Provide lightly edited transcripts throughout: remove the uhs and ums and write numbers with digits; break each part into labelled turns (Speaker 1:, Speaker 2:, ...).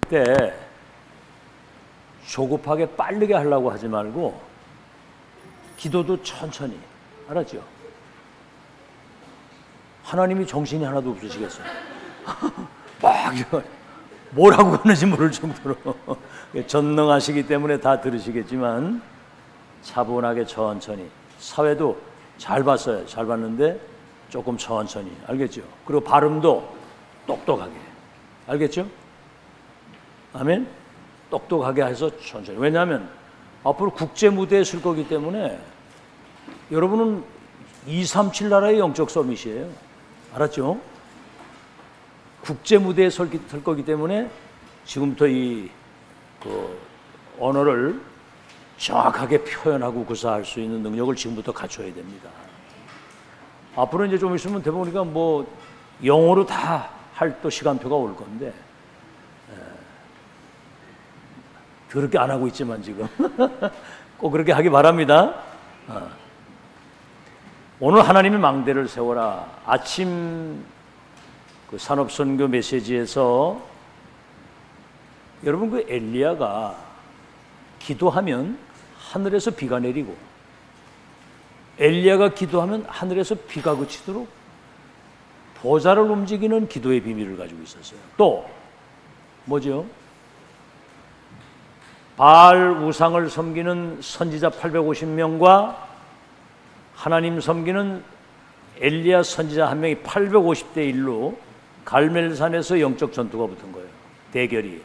Speaker 1: 때 조급하게 빠르게 하려고 하지 말고 기도도 천천히. 알았죠? 하나님이 정신이 하나도 없으시겠어요. 막 뭐라고 하는지 모를 정도로 전능하시기 때문에 다 들으시겠지만 차분하게 천천히. 사회도 잘 봤어요. 잘 봤는데 조금 천천히. 알겠죠? 그리고 발음도 똑똑하게. 알겠죠? 아멘? 똑똑하게 해서 천천히. 왜냐하면 앞으로 국제 무대에 설 거기 때문에 여러분은 237 나라의 영적 서밋이에요. 알았죠? 국제 무대에 설 거기 때문에 지금부터 언어를 정확하게 표현하고 구사할 수 있는 능력을 지금부터 갖춰야 됩니다. 앞으로 이제 좀 있으면 대부분이가 뭐 영어로 다 할 또 시간표가 올 건데 그렇게 안 하고 있지만 지금 꼭 그렇게 하기 바랍니다. 오늘 하나님의 망대를 세워라. 아침 그 산업선교 메시지에서 여러분 그 엘리야가 기도하면 하늘에서 비가 내리고 엘리야가 기도하면 하늘에서 비가 그치도록 보좌를 움직이는 기도의 비밀을 가지고 있었어요. 또 뭐죠? 바알 우상을 섬기는 선지자 850명과 하나님 섬기는 엘리야 선지자 한 명이 850대 1로 갈멜산에서 영적 전투가 붙은 거예요. 대결이.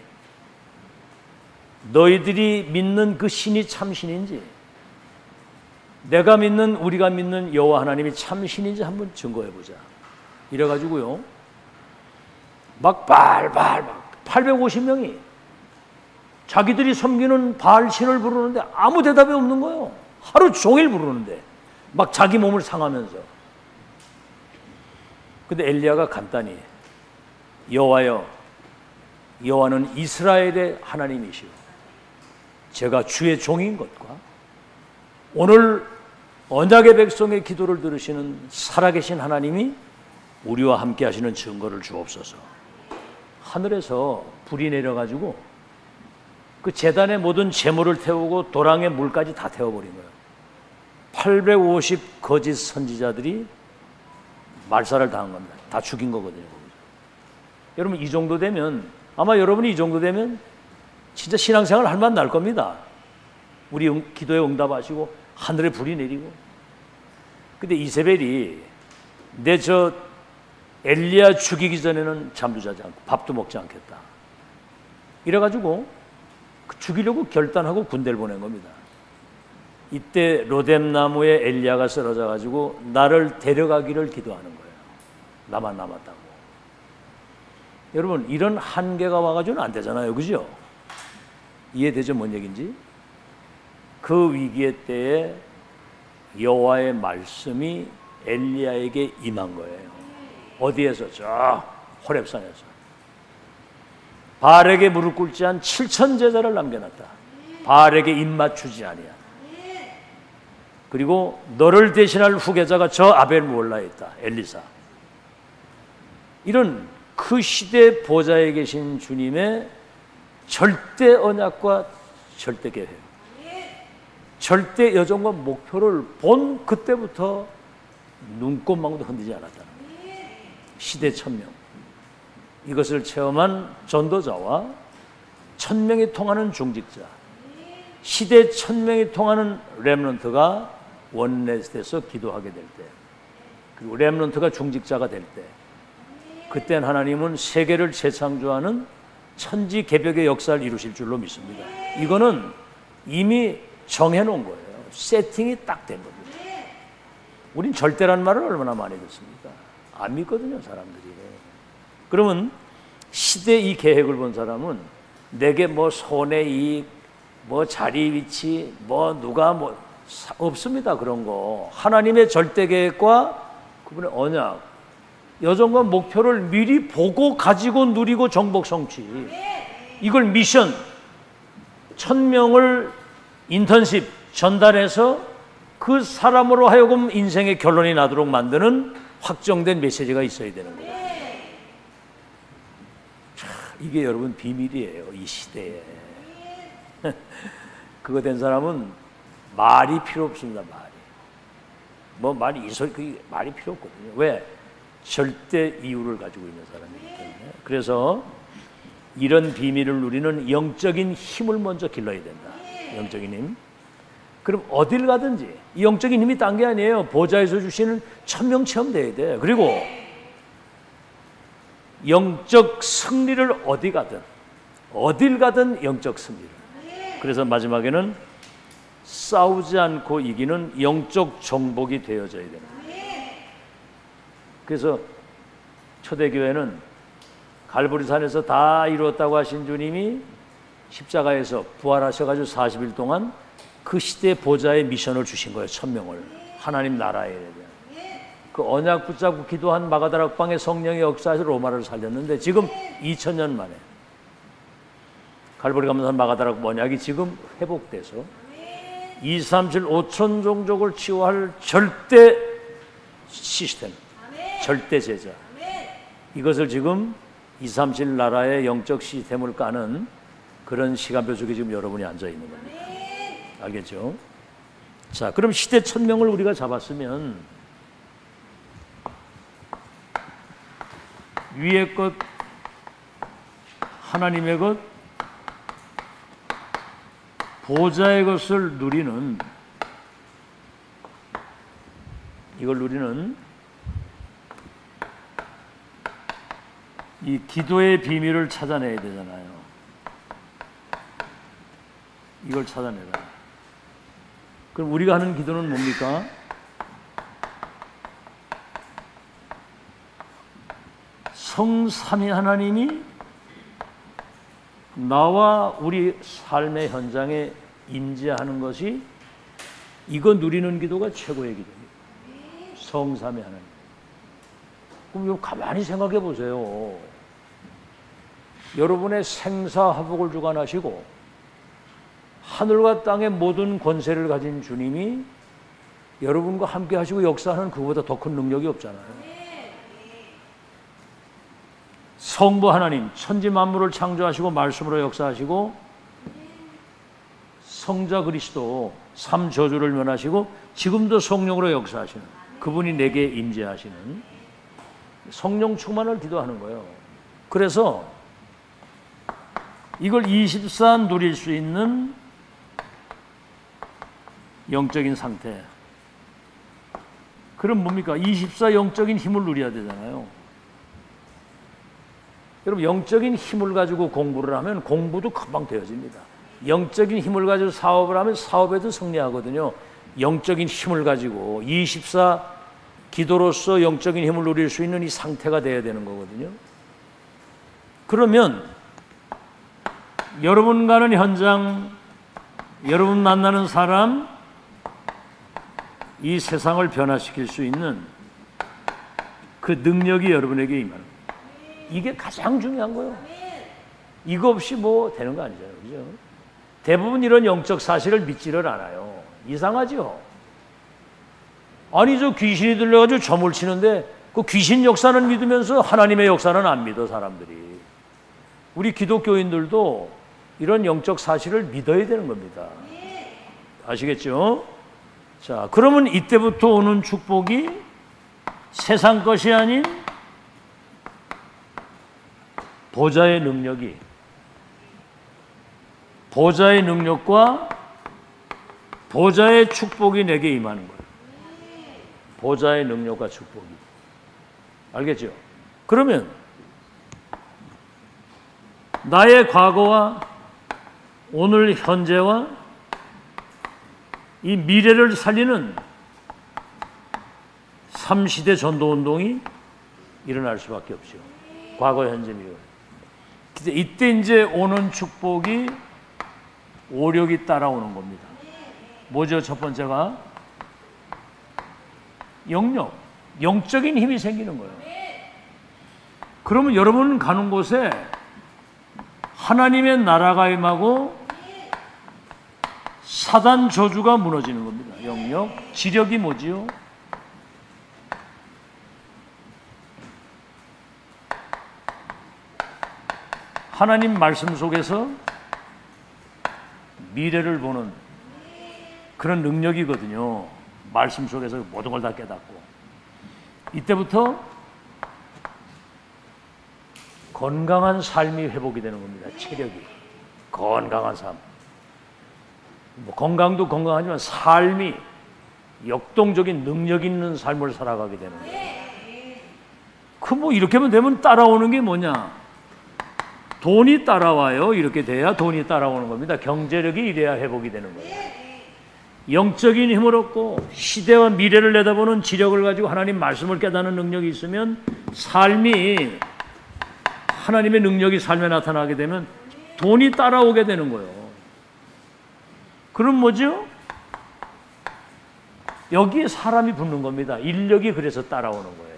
Speaker 1: 너희들이 믿는 그 신이 참신인지 내가 믿는 우리가 믿는 여호와 하나님이 참신인지 한번 증거해 보자. 이래가지고요 막 850명이 자기들이 섬기는 바알 신을 부르는데 아무 대답이 없는 거예요. 하루 종일 부르는데 막 자기 몸을 상하면서. 근데 엘리야가 간단히 여호와여, 여호와는 이스라엘의 하나님이시오. 제가 주의 종인 것과 오늘 언약의 백성의 기도를 들으시는 살아계신 하나님이 우리와 함께 하시는 증거를 주옵소서. 하늘에서 불이 내려가지고 그 제단의 모든 제물을 태우고 도랑의 물까지 다 태워버린 거예요. 850 거짓 선지자들이 말살을 당한 겁니다. 다 죽인 거거든요. 여러분 이 정도 되면 아마 여러분이 이 정도 되면 진짜 신앙생활 할 맛 날 겁니다. 우리 기도에 응답하시고 하늘에 불이 내리고. 근데 이세벨이 내 엘리야 죽이기 전에는 잠도 자지 않고 밥도 먹지 않겠다. 이래가지고 죽이려고 결단하고 군대를 보낸 겁니다. 이때 로뎀나무에 엘리야가 쓰러져 가지고 나를 데려가기를 기도하는 거예요. 나만 남았다고. 여러분 이런 한계가 와가지고는 안 되잖아요. 그죠? 이해되죠? 뭔 얘기인지? 그 위기의 때에 여호와의 말씀이 엘리야에게 임한 거예요. 어디에서? 저 호렙산에서. 바알에게 무릎 꿇지 않은 7천 제자를 남겨놨다. 바알에게 입맞추지 아니야. 그리고 너를 대신할 후계자가 저 아벨 무올라에 있다. 엘리사. 이런 그 시대 보좌에 계신 주님의 절대 언약과 절대 계획, 절대 여정과 목표를 본 그때부터 눈꽃만큼도 흔들지 않았다는 거예요. 시대 천명. 이것을 체험한 전도자와 1000명이 통하는 중직자, 시대 1000명이 통하는 렘넌트가 원내스에서 기도하게 될 때, 그리고 렘넌트가 중직자가 될 때, 그땐 하나님은 세계를 재창조하는 천지 개벽의 역사를 이루실 줄로 믿습니다. 이거는 이미 정해놓은 거예요. 세팅이 딱 된 겁니다. 우린 절대라는 말을 얼마나 많이 듣습니까? 안 믿거든요, 사람들이. 그러면 시대 이 계획을 본 사람은 내게 뭐 손해 이익, 뭐 자리 위치, 뭐 누가 뭐 없습니다. 그런 거. 하나님의 절대 계획과 그분의 언약, 여정과 목표를 미리 보고 가지고 누리고 정복 성취. 이걸 미션 1000명을 인턴십 전달해서 그 사람으로 하여금 인생의 결론이 나도록 만드는 확정된 메시지가 있어야 되는 거예요. 이게 여러분 비밀이에요, 이 시대에. 그거 된 사람은 말이 필요 없습니다. 말이 말이 필요 없거든요. 왜? 절대 이유를 가지고 있는 사람이기 때문에. 그래서 이런 비밀을 누리는 영적인 힘을 먼저 길러야 된다. 영적인 힘. 그럼 어딜 가든지 이 영적인 힘이 딴 게 아니에요. 보좌에서 주시는 천명 체험돼야 돼. 그리고 영적 승리를 어딜 가든 영적 승리를. 그래서 마지막에는 싸우지 않고 이기는 영적 정복이 되어져야 됩니다. 그래서 초대교회는 갈보리산에서 다 이루었다고 하신 주님이 십자가에서 부활하셔가지고 40일 동안 그 시대 보좌의 미션을 주신 거예요. 천명을. 하나님 나라에 대한. 그 언약 붙잡고 기도한 마가다락방의 성령의 역사에서 로마를 살렸는데 지금 2000년 만에 갈보리 감사산 마가다락 언약이 지금 회복돼서 2, 3, 7, 5천 종족을 치유할 절대 시스템, 절대 제자. 이것을 지금 2, 3, 7 나라의 영적 시스템을 까는 그런 시간표 속에 지금 여러분이 앉아 있는 겁니다. 알겠죠? 자, 그럼 시대 천명을 우리가 잡았으면 위의 것, 하나님의 것, 보좌의 것을 누리는, 이걸 누리는 이 기도의 비밀을 찾아내야 되잖아요. 이걸 찾아내라. 그럼 우리가 하는 기도는 뭡니까? 성삼위 하나님이 나와 우리 삶의 현장에 임재하는 것이, 이거 누리는 기도가 최고의 기도입니다. 성삼위 하나님. 그럼 이거 가만히 생각해 보세요. 여러분의 생사화복을 주관하시고 하늘과 땅의 모든 권세를 가진 주님이 여러분과 함께 하시고 역사하는 그보다 더 큰 능력이 없잖아요. 성부 하나님, 천지 만물을 창조하시고 말씀으로 역사하시고 성자 그리스도 삼저주를 면하시고 지금도 성령으로 역사하시는 그분이 내게 임재하시는 성령 충만을 기도하는 거예요. 그래서 이걸 24 누릴 수 있는 영적인 상태. 그럼 뭡니까? 24 영적인 힘을 누려야 되잖아요. 여러분, 영적인 힘을 가지고 공부를 하면 공부도 금방 되어집니다. 영적인 힘을 가지고 사업을 하면 사업에도 승리하거든요. 영적인 힘을 가지고 24 기도로서 영적인 힘을 누릴 수 있는 이 상태가 되어야 되는 거거든요. 그러면 여러분 가는 현장, 여러분 만나는 사람, 이 세상을 변화시킬 수 있는 그 능력이 여러분에게 임하는 거예요. 이게 가장 중요한 거예요. 이거 없이 뭐 되는 거 아니잖아요. 그죠? 대부분 이런 영적 사실을 믿지를 않아요. 이상하죠? 아니, 저 귀신이 들려가지고 점을 치는데 그 귀신 역사는 믿으면서 하나님의 역사는 안 믿어, 사람들이. 우리 기독교인들도 이런 영적 사실을 믿어야 되는 겁니다. 아시겠죠? 자, 그러면 이때부터 오는 축복이 세상 것이 아닌 보좌의 능력이, 보좌의 능력과 보좌의 축복이 내게 임하는 거예요. 보좌의 능력과 축복이. 알겠죠? 그러면 나의 과거와 오늘 현재와 이 미래를 살리는 3시대 전도운동이 일어날 수밖에 없죠. 과거, 현재, 미래. 이때 이제 오는 축복이 오력이 따라오는 겁니다. 뭐죠? 첫 번째가 영력, 영적인 힘이 생기는 거예요. 그러면 여러분 가는 곳에 하나님의 나라가 임하고 사단 저주가 무너지는 겁니다. 영력, 지력이 뭐지요? 하나님 말씀 속에서 미래를 보는 그런 능력이거든요. 말씀 속에서 모든 걸 다 깨닫고. 이때부터 건강한 삶이 회복이 되는 겁니다. 체력이. 건강한 삶. 뭐 건강도 건강하지만 삶이 역동적인 능력 있는 삶을 살아가게 되는 거예요. 그 뭐 이렇게만 되면 따라오는 게 뭐냐? 돈이 따라와요. 이렇게 돼야 돈이 따라오는 겁니다. 경제력이 이래야 회복이 되는 거예요. 영적인 힘을 얻고 시대와 미래를 내다보는 지력을 가지고 하나님 말씀을 깨닫는 능력이 있으면 삶이 하나님의 능력이 삶에 나타나게 되면 돈이 따라오게 되는 거예요. 그럼 뭐죠? 여기에 사람이 붙는 겁니다. 인력이 그래서 따라오는 거예요.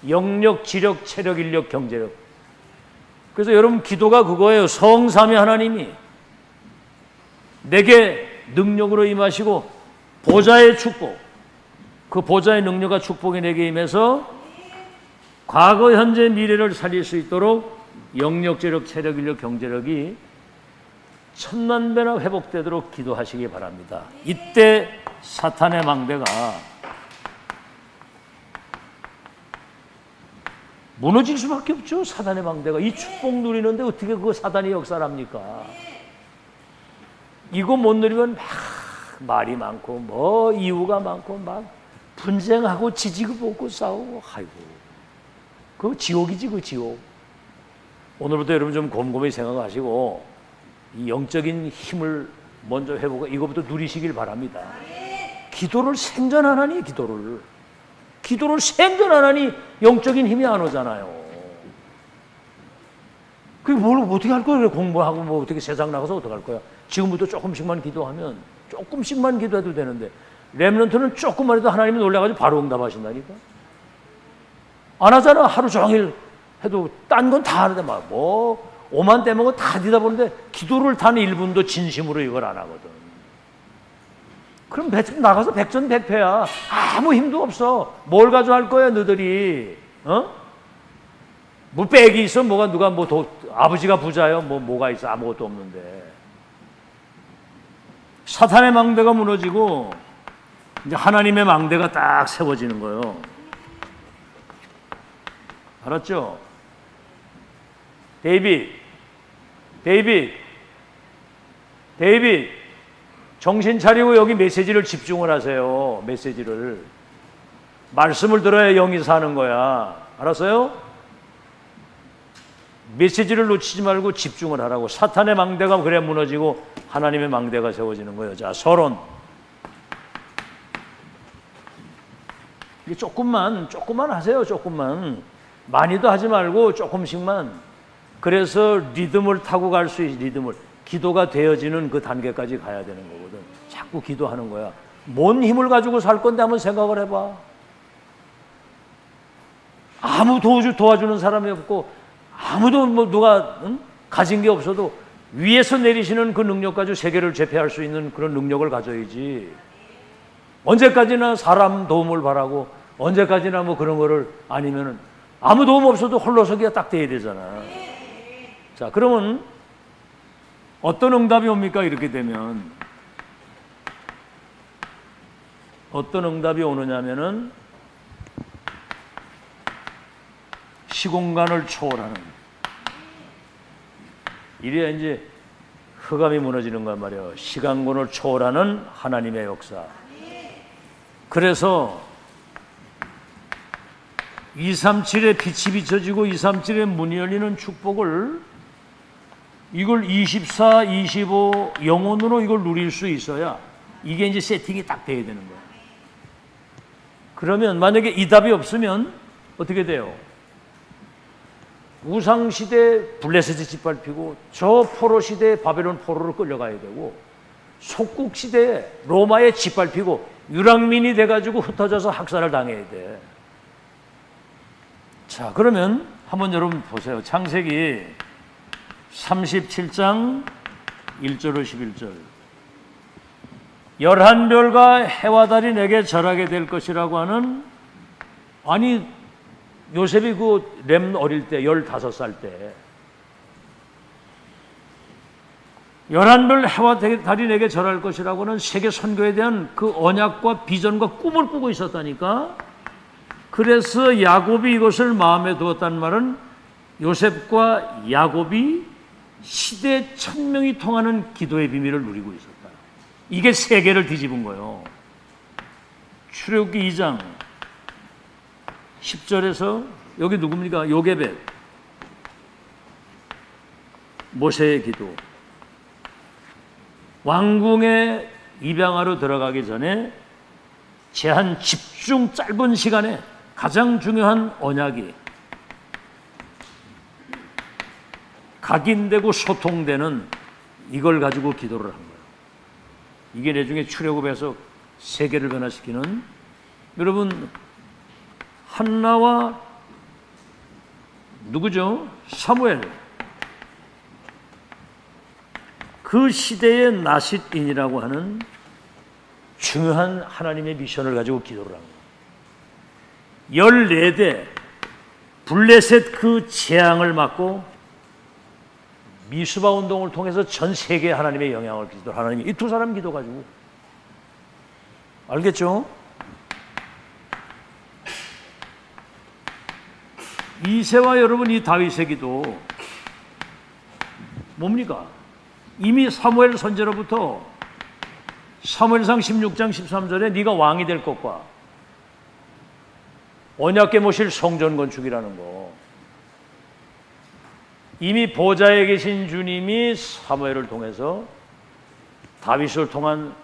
Speaker 1: 영력, 지력, 체력, 인력, 경제력. 그래서 여러분 기도가 그거예요. 성삼위 하나님이 내게 능력으로 임하시고 보좌의 축복, 그 보좌의 능력과 축복이 내게 임해서 과거, 현재, 미래를 살릴 수 있도록 영력, 지력, 체력, 인력, 경제력이 천만배나 회복되도록 기도하시기 바랍니다. 이때 사탄의 망대가 무너질 수밖에 없죠. 사단의 망대가 이 축복 누리는데 어떻게 그 사단이 역사를 합니까? 이거 못 누리면 막 말이 많고 뭐 이유가 많고 막 분쟁하고 지지고 볶고 싸우고. 아이고, 그 지옥이지, 그 지옥. 오늘부터 여러분 좀 곰곰이 생각하시고 이 영적인 힘을 먼저 회복하고 이거부터 누리시길 바랍니다. 기도를 생전하나니, 기도를 생전하나니 영적인 힘이 안 오잖아요. 그게 뭘 어떻게 할 거야? 공부하고 뭐 어떻게 세상 나가서 어떻게 할 거야? 지금부터 조금씩만 기도하면, 조금씩만 기도해도 되는데 렘넌트는 조금만 해도 하나님이 놀라가지고 바로 응답하신다니까. 안 하잖아. 하루 종일 해도 딴 건 다 하는데 막 뭐 오만 떼먹어 다 뒤다 보는데 기도를 단 1분도 진심으로 이걸 안 하거든. 그럼 나가서 백전백패야. 아무 힘도 없어. 뭘 가져갈 거야 너희들이? 어? 뭐 백이 있어? 뭐가 누가 아버지가 부자요? 뭐가 있어? 아무것도 없는데. 사탄의 망대가 무너지고 이제 하나님의 망대가 딱 세워지는 거예요. 알았죠? 데이빗, 정신 차리고 여기 메시지를 집중을 하세요. 메시지를. 말씀을 들어야 영이 사는 거야. 알았어요? 메시지를 놓치지 말고 집중을 하라고. 사탄의 망대가 그래 무너지고 하나님의 망대가 세워지는 거예요. 자, 서론. 조금만 하세요. 조금만. 많이도 하지 말고 조금씩만. 그래서 리듬을 타고 갈 수 있는 리듬을. 기도가 되어지는 그 단계까지 가야 되는 거거든. 자꾸 기도하는 거야. 뭔 힘을 가지고 살 건데 한번 생각을 해봐. 아무 도와주는 사람이 없고 아무도 누가 가진 게 없어도 위에서 내리시는 그 능력 가지고 세계를 제패할 수 있는 그런 능력을 가져야지. 언제까지나 사람 도움을 바라고 언제까지나 뭐 그런 거를 아니면은 아무 도움 없어도 홀로서기가 딱 돼야 되잖아. 자, 그러면 어떤 응답이 옵니까? 이렇게 되면 어떤 응답이 오느냐면은 시공간을 초월하는, 이래야 이제 흑암이 무너지는 거란 말이에요. 시간권을 초월하는 하나님의 역사. 그래서 237에 빛이 비춰지고 237에 문이 열리는 축복을, 이걸 24, 25 영혼으로 이걸 누릴 수 있어야 이게 이제 세팅이 딱 돼야 되는 거예요. 그러면 만약에 이 답이 없으면 어떻게 돼요? 우상시대 블레셋이 짓밟히고 저 포로시대에 바벨론 포로로 끌려가야 되고 속국시대에 로마에 짓밟히고 유랑민이 돼가지고 흩어져서 학살을 당해야 돼. 자, 그러면 한번 여러분 보세요. 창세기 37장 1절로 11절. 11별과 해와 달이 내게 절하게 될 것이라고 하는, 아니 요셉이 그 렘 어릴 때 15살 때 열한별 해와 달이 내게 절할 것이라고는 세계 선교에 대한 그 언약과 비전과 꿈을 꾸고 있었다니까. 그래서 야곱이 이것을 마음에 두었다는 말은 요셉과 야곱이 시대 1000명이 통하는 기도의 비밀을 누리고 있었다. 이게 세계를 뒤집은 거예요. 출애굽기 2장 10절에서 여기 누굽니까? 요게벳, 모세의 기도. 왕궁에 입양하러 들어가기 전에 제한 집중 짧은 시간에 가장 중요한 언약이 각인되고 소통되는 이걸 가지고 기도를 한 거예요. 이게 나중에 출애굽에서 세계를 변화시키는, 여러분 한나와 누구죠? 사무엘, 그 시대의 나싯인이라고 하는 중요한 하나님의 미션을 가지고 기도를 한 거예요. 14대 블레셋 그 재앙을 막고 미수바 운동을 통해서 전 세계에 하나님의 영향을 끼치도록 하나님이 이 두 사람 기도 가지고, 알겠죠? 이새와 여러분 이 다윗의 기도 뭡니까? 이미 사무엘 선제로부터 사무엘상 16장 13절에 네가 왕이 될 것과 언약궤 모실 성전 건축이라는 거, 이미 보좌에 계신 주님이 사무엘을 통해서 다윗을 통한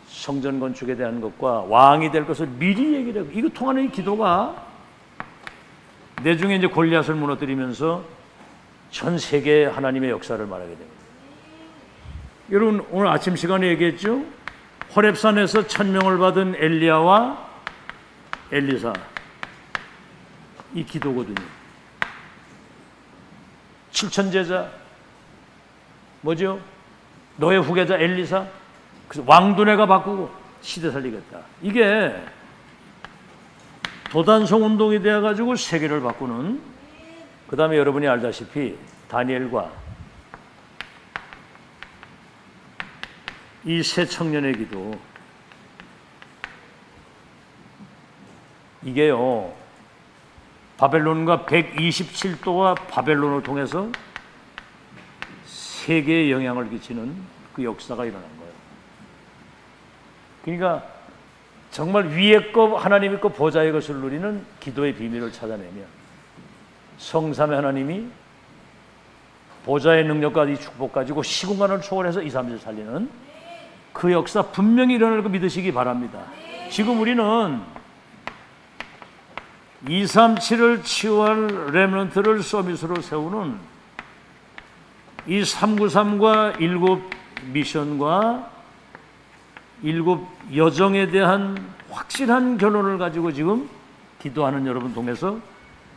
Speaker 1: 성전 건축에 대한 것과 왕이 될 것을 미리 얘기를 하고, 이거 통하는 이 기도가 내중에 이제 골리앗을 무너뜨리면서 전 세계에 하나님의 역사를 말하게 됩니다. 여러분 오늘 아침 시간에 얘기했죠? 호렙산에서 1000명을 받은 엘리야와 엘리사, 이 기도거든요. 7000제자 뭐죠? 너의 후계자 엘리사, 그래서 왕두네가 바꾸고 시대 살리겠다. 이게 도단성 운동이 되어가지고 세계를 바꾸는. 그 다음에 여러분이 알다시피 다니엘과 이 세 청년의 기도, 이게요 바벨론과 127도와 바벨론을 통해서 세계에 영향을 끼치는 그 역사가 일어난 거예요. 그러니까 정말 위의 것, 하나님의 것, 보좌의 것을 누리는 기도의 비밀을 찾아내면 성삼의 하나님이 보좌의 능력과 이 축복 가지고 시공간을 초월해서 2, 3일 살리는 그 역사 분명히 일어날 거 믿으시기 바랍니다. 지금 우리는 237을 치유할 렘넌트를 서밋으로 세우는 이 393과 7 미션과 7 여정에 대한 확실한 결론을 가지고 지금 기도하는 여러분 통해서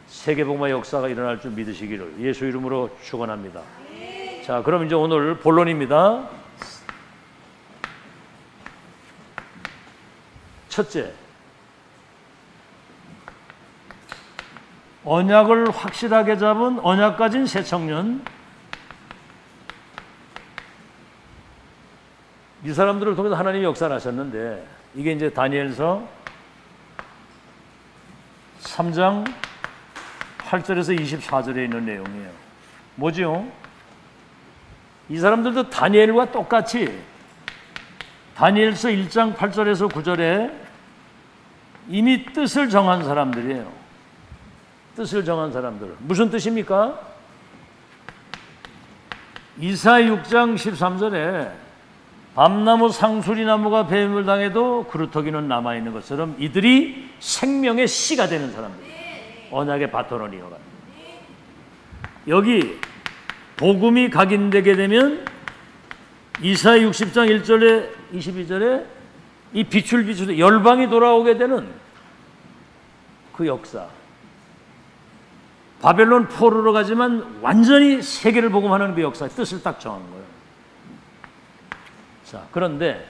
Speaker 1: 세계복음화의 역사가 일어날 줄 믿으시기를 예수 이름으로 축원합니다. 자, 그럼 이제 오늘 본론입니다. 첫째, 언약을 확실하게 잡은 언약 가진 새 청년, 이 사람들을 통해서 하나님이 역사를 하셨는데, 이게 이제 다니엘서 3장 8절에서 24절에 있는 내용이에요. 뭐지요? 이 사람들도 다니엘과 똑같이 다니엘서 1장 8절에서 9절에 이미 뜻을 정한 사람들이에요. 뜻을 정한 사람들. 무슨 뜻입니까? 이사야 6장 13절에 밤나무 상수리나무가 뱀을 당해도 그루터기는 남아있는 것처럼 이들이 생명의 씨가 되는 사람들, 언약의 바톤을 이어가는. 여기 복음이 각인되게 되면 이사야 60장 1절에 22절에 이 빛을 비추듯 열방이 돌아오게 되는 그 역사, 바벨론 포로로 가지만 완전히 세계를 복음하는 그 역사의 뜻을 딱 정한 거예요. 자, 그런데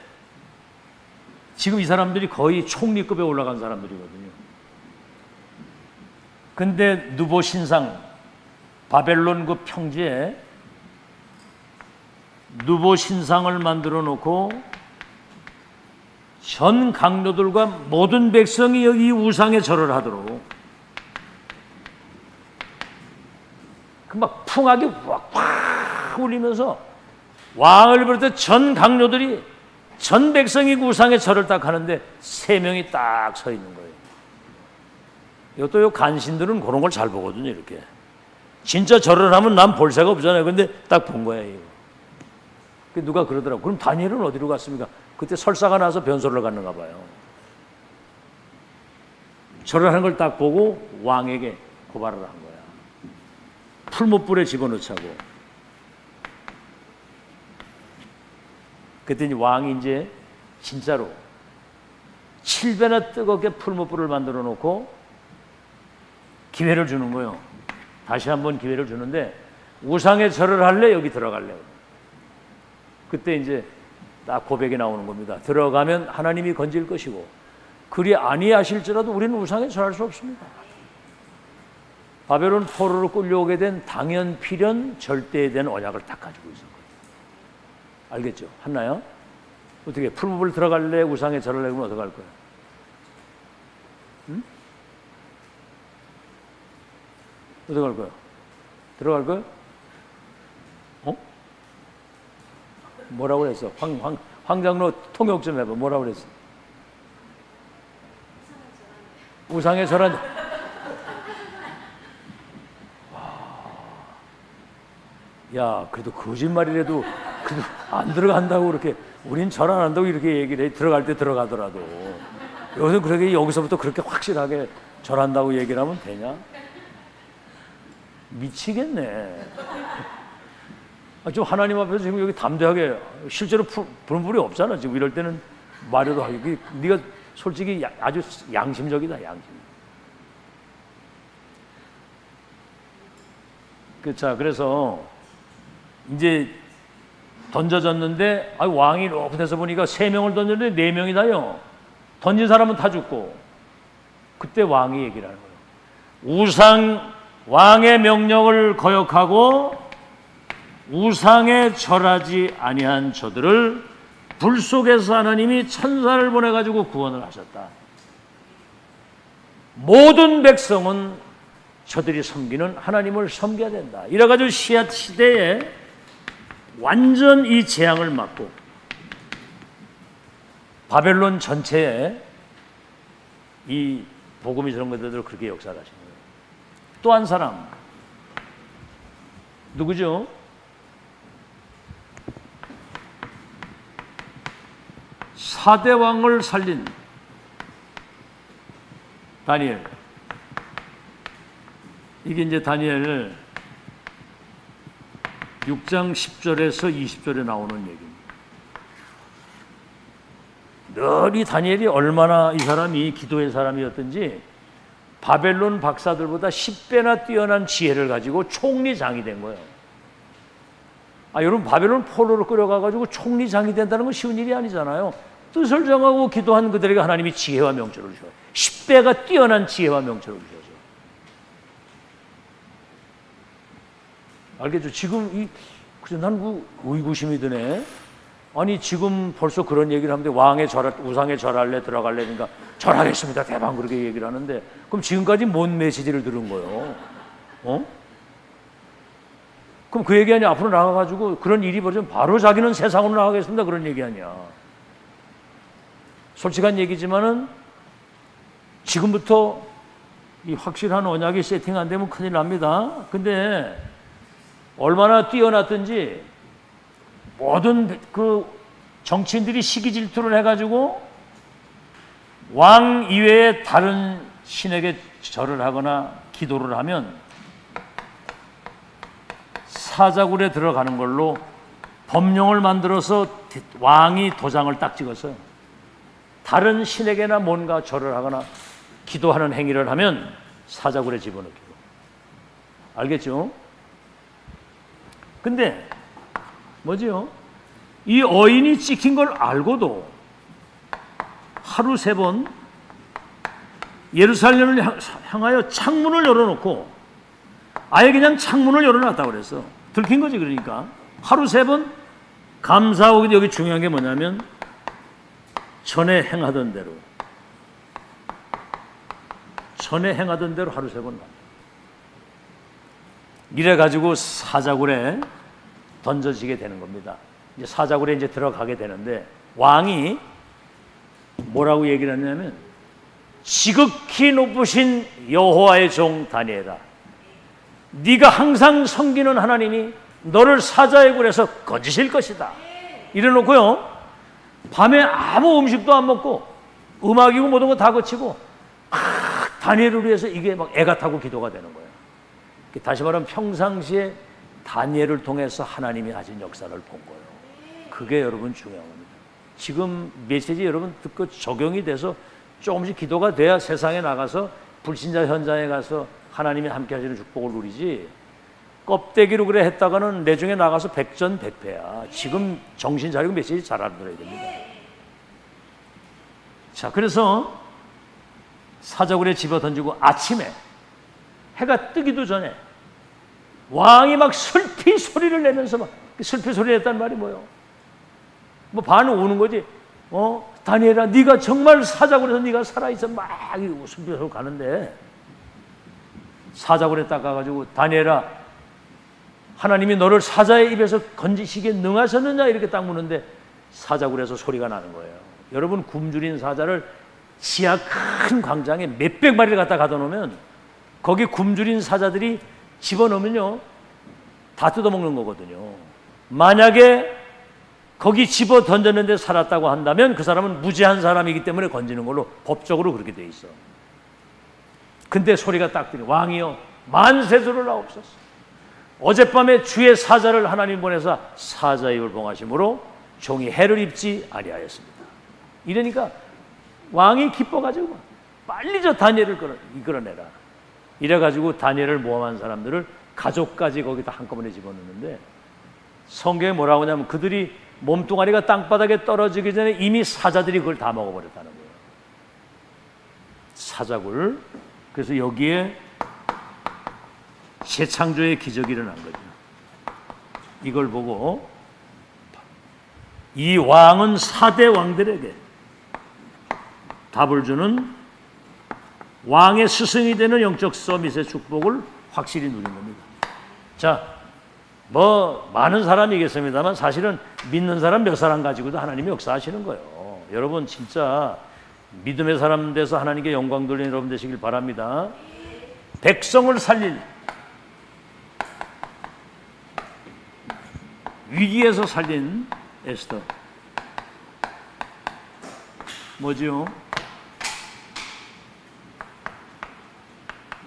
Speaker 1: 지금 이 사람들이 거의 총리급에 올라간 사람들이거든요. 근데 누보 신상 바벨론 그 평지에 누보 신상을 만들어 놓고 전 강료들과 모든 백성이 여기 우상에 절을 하도록 그 막 풍악이 확 울리면서 왕을 비롯해 전 강료들이 전 백성이 우상에 절을 딱 하는데 세 명이 딱 서 있는 거예요. 이것도 요 간신들은 그런 걸 잘 보거든요. 이렇게 진짜 절을 하면 난 볼 새가 없잖아요. 근데 딱 본 거예요. 이거. 누가 그러더라고. 그럼 다니엘은 어디로 갔습니까? 그때 설사가 나서 변소를 갔는가 봐요. 절을 하는 걸 딱 보고 왕에게 고발을 한 거야. 풀무불에 집어넣자고. 그랬더니 왕이 이제 진짜로 7배나 뜨겁게 풀무불을 만들어 놓고 기회를 주는 거예요. 다시 한번 기회를 주는데 우상에 절을 할래? 여기 들어갈래? 그때 이제 딱 고백이 나오는 겁니다. 들어가면 하나님이 건질 것이고 그리 아니하실지라도 우리는 우상에 절할 수 없습니다. 바벨론 포로로 끌려오게 된 당연 필연 절대에 대한 언약을 딱 가지고 있었거든요. 알겠죠? 한나요? 어떻게 풀무불 들어갈래? 우상에 절할래? 그러면 어떻게 할 거야? 응? 어떻게 할 거야? 들어갈 거야? 어? 뭐라고 그랬어? 황장로 통역 좀 해봐. 뭐라고 그랬어? 우상에 절한. 야, 그래도 거짓말이라도 그래도 안 들어간다고 그렇게 우린 절 안 한다고 이렇게 얘기를 해. 들어갈 때 들어가더라도 여기서 그렇게 여기서부터 그렇게 확실하게 절한다고 얘기를 하면 되냐? 미치겠네. 좀 하나님 앞에서 지금 여기 담대하게 실제로 부른 불이 없잖아. 지금 이럴 때는 말해도 하기. 네가 솔직히 아주 양심적이다. 양심. 자, 그래서 이제 던져졌는데 왕이 높은데서 보니까 3명을 던졌는데 4명이다요. 던진 사람은 다 죽고. 그때 왕이 얘기를 하는 거예요. 왕의 명령을 거역하고 우상에 절하지 아니한 저들을 불 속에서 하나님이 천사를 보내가지고 구원을 하셨다. 모든 백성은 저들이 섬기는 하나님을 섬겨야 된다. 이래가지고 시앗 시대에 완전 이 재앙을 막고 바벨론 전체에 이 복음이 저런 것들을 그렇게 역사하신 거예요. 또 한 사람 누구죠? 사대 왕을 살린 다니엘. 이게 이제 다니엘 6장 10절에서 20절에 나오는 얘기입니다. 늘 이 다니엘이 얼마나 이 사람이 기도의 사람이었던지 바벨론 박사들보다 10배나 뛰어난 지혜를 가지고 총리장이 된 거예요. 여러분 바벨론 포로로 끌어가가지고 총리장이 된다는 건 쉬운 일이 아니잖아요. 뜻을 정하고 기도한 그들에게 하나님이 지혜와 명철을 주셔요. 10배가 뛰어난 지혜와 명철을 주셔서. 알겠죠? 지금 난 의구심이 드네. 아니 지금 벌써 그런 얘기를 하는데 우상에 절할래 들어갈래 그러니까 절하겠습니다 대박 그렇게 얘기를 하는데 그럼 지금까지 뭔 메시지를 들은 거예요? 그럼 그 얘기 아니야? 앞으로 나가가지고 그런 일이 벌어지면 바로 자기는 세상으로 나가겠습니다 그런 얘기 아니야? 솔직한 얘기지만은 지금부터 이 확실한 언약이 세팅 안 되면 큰일 납니다. 근데 얼마나 뛰어났든지 모든 그 정치인들이 시기 질투를 해가지고 왕 이외에 다른 신에게 절을 하거나 기도를 하면 사자굴에 들어가는 걸로 법령을 만들어서 왕이 도장을 딱 찍었어요. 다른 신에게나 뭔가 절을 하거나 기도하는 행위를 하면 사자굴에 집어넣기로. 알겠죠? 근데 뭐지요? 이 어인이 찍힌 걸 알고도 하루 3번 예루살렘을 향하여 창문을 열어놓고 아예 그냥 창문을 열어놨다고 그랬어. 들킨 거지. 그러니까 하루 3번 감사하고도 여기 중요한 게 뭐냐면 전에 행하던 대로 하루 세 번 납니다. 이래 가지고 사자굴에 던져지게 되는 겁니다. 이제 사자굴에 이제 들어가게 되는데 왕이 뭐라고 얘기를 했냐면 지극히 높으신 여호와의 종 다니엘아, 네가 항상 섬기는 하나님이 너를 사자의 굴에서 건지실 것이다. 이래놓고요, 밤에 아무 음식도 안 먹고 음악이고 모든 거 다 거치고 다니엘을 위해서 이게 막 애가 타고 기도가 되는 거예요. 다시 말하면 평상시에 다니엘을 통해서 하나님이 하신 역사를 본 거예요. 그게 여러분 중요한 겁니다. 지금 메시지 여러분 듣고 적용이 돼서 조금씩 기도가 돼야 세상에 나가서 불신자 현장에 가서 하나님이 함께 하시는 축복을 누리지, 껍데기로 그래 했다가는 내중에 나가서 백전백패야. 지금 정신 차리고 메시지 잘 알아들어야 됩니다. 자, 그래서 사자굴에 집어 던지고 아침에 해가 뜨기도 전에 왕이 막 슬피 소리를 내면서 막 슬피 소리 냈단 말이 뭐예요? 뭐 반은 우는 거지. 다니엘아, 네가 정말 사자굴에서 네가 살아있어. 막 슬피 소리 가는데 사자굴에 딱 가가지고 다니엘아, 하나님이 너를 사자의 입에서 건지시기에 능하셨느냐 이렇게 딱 묻는데 사자굴에서 소리가 나는 거예요. 여러분, 굶주린 사자를 지하 큰 광장에 몇백 마리를 갖다 가둬놓으면 거기 굶주린 사자들이 집어넣으면요 다 뜯어먹는 거거든요. 만약에 거기 집어 던졌는데 살았다고 한다면 그 사람은 무죄한 사람이기 때문에 건지는 걸로 법적으로 그렇게 돼 있어. 근데 소리가 딱 들려. 왕이여 만세조를 하옵소서. 어젯밤에 주의 사자를 하나님 보내사 사자의 입을 봉하심으로 종이 해를 입지 아니하였습니다. 이러니까 왕이 기뻐가지고 빨리 저 다니엘을 이끌어내라. 이래가지고 다니엘을 모함한 사람들을 가족까지 거기다 한꺼번에 집어넣는데 성경에 뭐라고 하냐면 그들이 몸뚱아리가 땅바닥에 떨어지기 전에 이미 사자들이 그걸 다 먹어버렸다는 거예요. 사자굴. 그래서 여기에 재창조의 기적이 일어난 거죠. 이걸 보고 이 왕은 4대 왕들에게 답을 주는 왕의 스승이 되는 영적 서밋의 축복을 확실히 누린 겁니다. 자, 뭐 많은 사람이겠습니다만 사실은 믿는 사람 몇 사람 가지고도 하나님이 역사하시는 거예요. 여러분 진짜 믿음의 사람 돼서 하나님께 영광 돌리는 여러분 되시길 바랍니다. 백성을 살릴, 위기에서 살린 에스더. 뭐지요?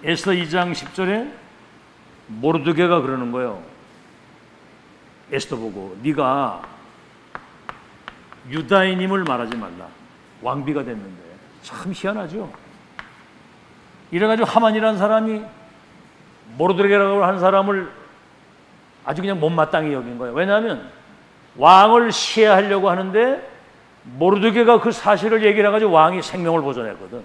Speaker 1: 에스더 2장 10절에 모르드게가 그러는 거예요. 에스더 보고 네가 유다인임을 말하지 말라. 왕비가 됐는데. 참 희한하죠. 이래가지고 하만이라는 사람이 모르드게라고 하는 사람을 아주 그냥 못마땅히 여긴 거예요. 왜냐하면 왕을 시해하려고 하는데 모르드게가 그 사실을 얘기를 해가지고 왕이 생명을 보존했거든.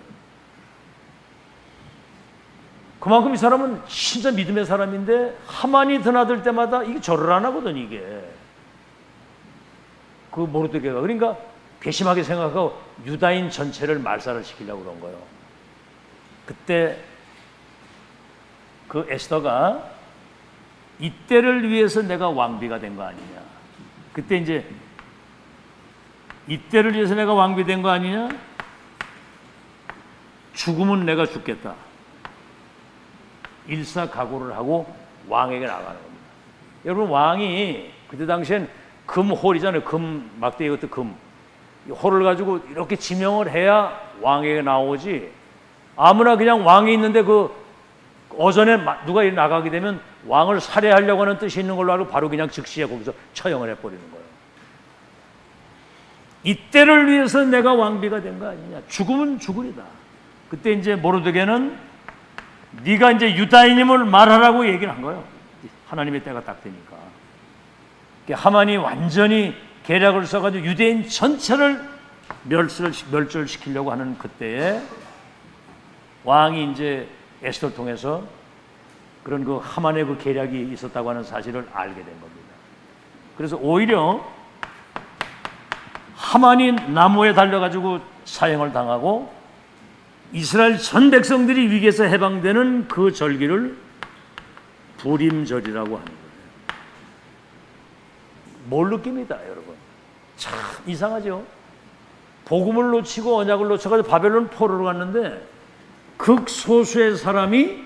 Speaker 1: 그만큼 이 사람은 진짜 믿음의 사람인데 하만이 드나들 때마다 이게 절을 안 하거든. 이게 그 모르드게가 그러니까 괘씸하게 생각하고 유다인 전체를 말살을 시키려고 그런 거예요. 그때 그 에스더가 이때를 위해서 내가 왕비가 된 거 아니냐. 그때 이제 이때를 위해서 내가 왕비 된 거 아니냐. 죽으면 내가 죽겠다. 일사각오를 하고 왕에게 나가는 겁니다. 여러분 왕이 그때 당시엔 금홀이잖아요. 금 막대 이것도 금 홀을 가지고 이렇게 지명을 해야 왕에게 나오지. 아무나 그냥 왕이 있는데 그 오전에 누가 나가게 되면 왕을 살해하려고 하는 뜻이 있는 걸로 알고 바로 그냥 즉시에 거기서 처형을 해버리는 거예요. 이때를 위해서 내가 왕비가 된 거 아니냐. 죽으면 죽으리다. 그때 이제 모르드게는 네가 이제 유다인임을 말하라고 얘기를 한 거예요. 하나님의 때가 딱 되니까. 하만이 완전히 계략을 써가지고 유대인 전체를 멸절시키려고 하는 그때에 왕이 이제 에스더를 통해서 그런 그 하만의 그 계략이 있었다고 하는 사실을 알게 된 겁니다. 그래서 오히려 하만이 나무에 달려가지고 사형을 당하고 이스라엘 전 백성들이 위기에서 해방되는 그 절기를 부림절이라고 하는 거예요. 뭘 느낍니다, 여러분? 참 이상하죠? 복음을 놓치고 언약을 놓쳐가지고 바벨론 포로로 갔는데 극소수의 사람이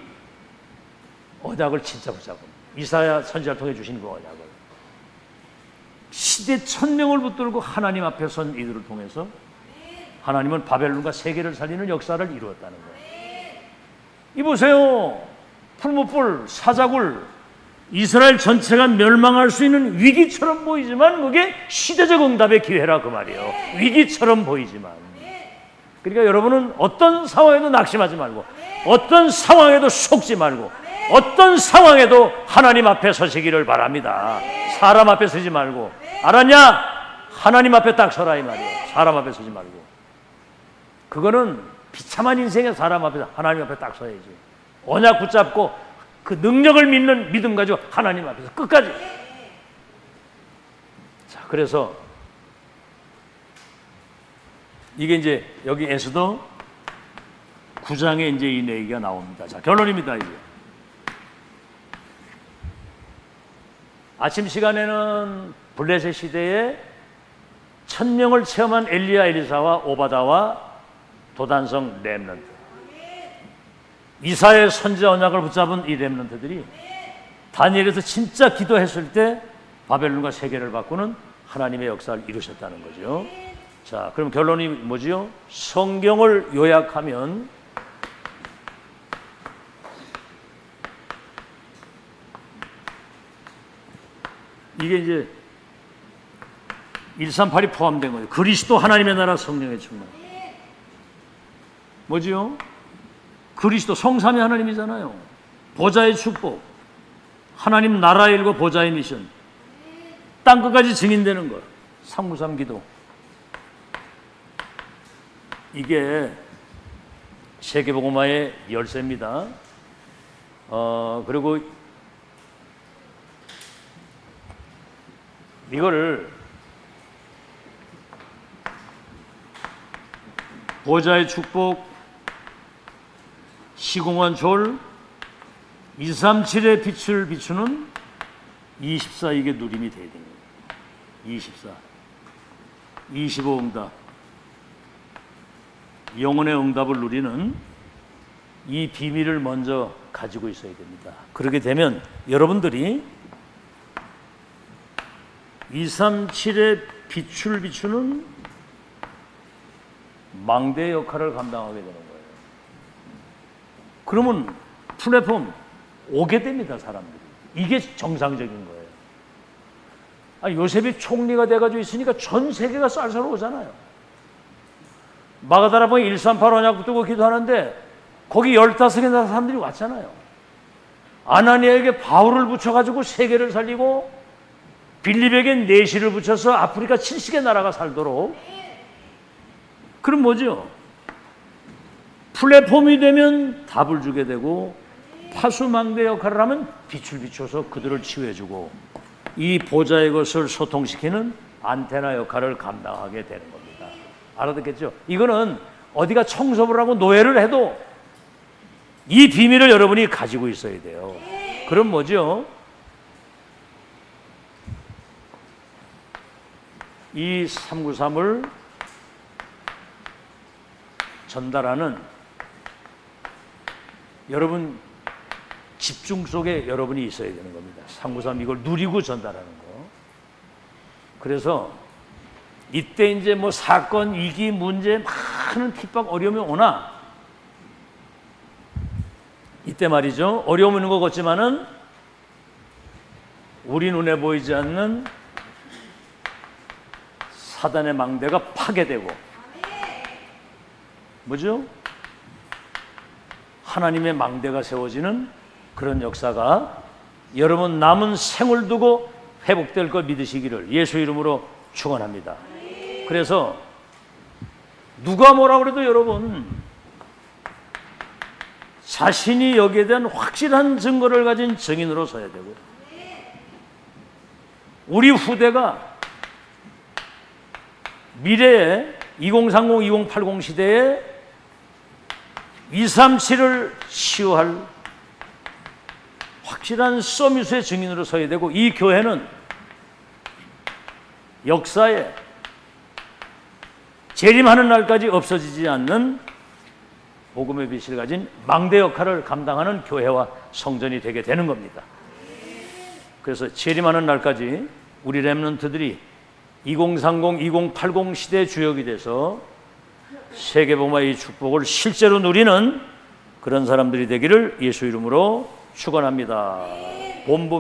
Speaker 1: 언약을 진짜 붙잡고 이사야 선지자를 통해 주신 그 언약을 시대 1000명을 붙들고 하나님 앞에 선 이들을 통해서 하나님은 바벨론과 세계를 살리는 역사를 이루었다는 거예요. 이보세요. 풀무불, 사자굴, 이스라엘 전체가 멸망할 수 있는 위기처럼 보이지만 그게 시대적 응답의 기회라 그 말이에요. 위기처럼 보이지만. 그러니까 여러분은 어떤 상황에도 낙심하지 말고 어떤 상황에도 속지 말고 어떤 상황에도 하나님 앞에 서시기를 바랍니다. 사람 앞에 서지 말고. 알았냐? 하나님 앞에 딱 서라 이 말이에요. 사람 앞에 서지 말고. 그거는 비참한 인생에 사람 앞에서 하나님 앞에 딱 서야지. 언약 붙잡고 그 능력을 믿는 믿음 가지고 하나님 앞에서 끝까지. 자, 그래서 이게 이제 여기 에스더 9장에 이제 이 얘기가 나옵니다. 자, 결론입니다, 이제. 아침 시간에는 블레셋 시대에 1000명을 체험한 엘리야, 엘리사와 오바다와 도단성 렘넌트, 이사야의 선지 언약을 붙잡은 이 렘넌트들이 다니엘에서 진짜 기도했을 때 바벨론과 세계를 바꾸는 하나님의 역사를 이루셨다는 거죠. 자, 그럼 결론이 뭐지요? 성경을 요약하면 이게 이제 138이 포함된 거예요. 그리스도 하나님의 나라 성령의 충만. 뭐지요? 그리스도 성삼위 하나님이잖아요. 보좌의 축복, 하나님 나라의 일과 보좌의 미션, 땅끝까지 증인되는 것, 393 기도. 이게 세계복음화의 열쇠입니다. 그리고 이거를 보좌의 축복, 시공한 졸, 237의 빛을 비추는 24 이게 누림이 돼야 됩니다. 24, 25 응답, 영혼의 응답을 누리는 이 비밀을 먼저 가지고 있어야 됩니다. 그렇게 되면 여러분들이 237의 빛을 비추는 망대 역할을 감당하게 되는 거예요. 그러면 플랫폼 오게 됩니다, 사람들이. 이게 정상적인 거예요. 아니, 요셉이 총리가 돼가지고 있으니까 전 세계가 쌀쌀 오잖아요. 마가다라봉에 138 언약 붙들고 기도하는데 거기 15개나 사람들이 왔잖아요. 아나니아에게 바울을 붙여가지고 세계를 살리고 빌립에게 내시를 붙여서 아프리카 70개 나라가 살도록. 그럼 뭐죠? 플랫폼이 되면 답을 주게 되고 파수망대 역할을 하면 빛을 비춰서 그들을 치유해주고 이 보좌의 것을 소통시키는 안테나 역할을 감당하게 되는 겁니다. 알아듣겠죠? 이거는 어디가 청소를 하고 노예를 해도 이 비밀을 여러분이 가지고 있어야 돼요. 그럼 뭐죠? 이 393을 전달하는 여러분 집중 속에 여러분이 있어야 되는 겁니다. 393 이걸 누리고 전달하는 거. 그래서 이때 이제 뭐 사건, 위기, 문제, 많은 핍박, 어려움이 오나 이때 말이죠. 어려움 있는 것 같지만은 우리 눈에 보이지 않는 사단의 망대가 파괴되고 뭐죠? 하나님의 망대가 세워지는 그런 역사가 여러분 남은 생을 두고 회복될 걸 믿으시기를 예수 이름으로 축원합니다. 그래서 누가 뭐라 그래도 여러분 자신이 여기에 대한 확실한 증거를 가진 증인으로 서야 되고 우리 후대가 미래에 2030, 2080 시대에 237을 시효할 확실한 서밋의 증인으로 서야 되고, 이 교회는 역사에 재림하는 날까지 없어지지 않는 복음의 빛을 가진 망대 역할을 감당하는 교회와 성전이 되게 되는 겁니다. 그래서 재림하는 날까지 우리 렘넌트들이 2030, 2080 시대의 주역이 돼서 세계복음화의 축복을 실제로 누리는 그런 사람들이 되기를 예수 이름으로 축원합니다. 본부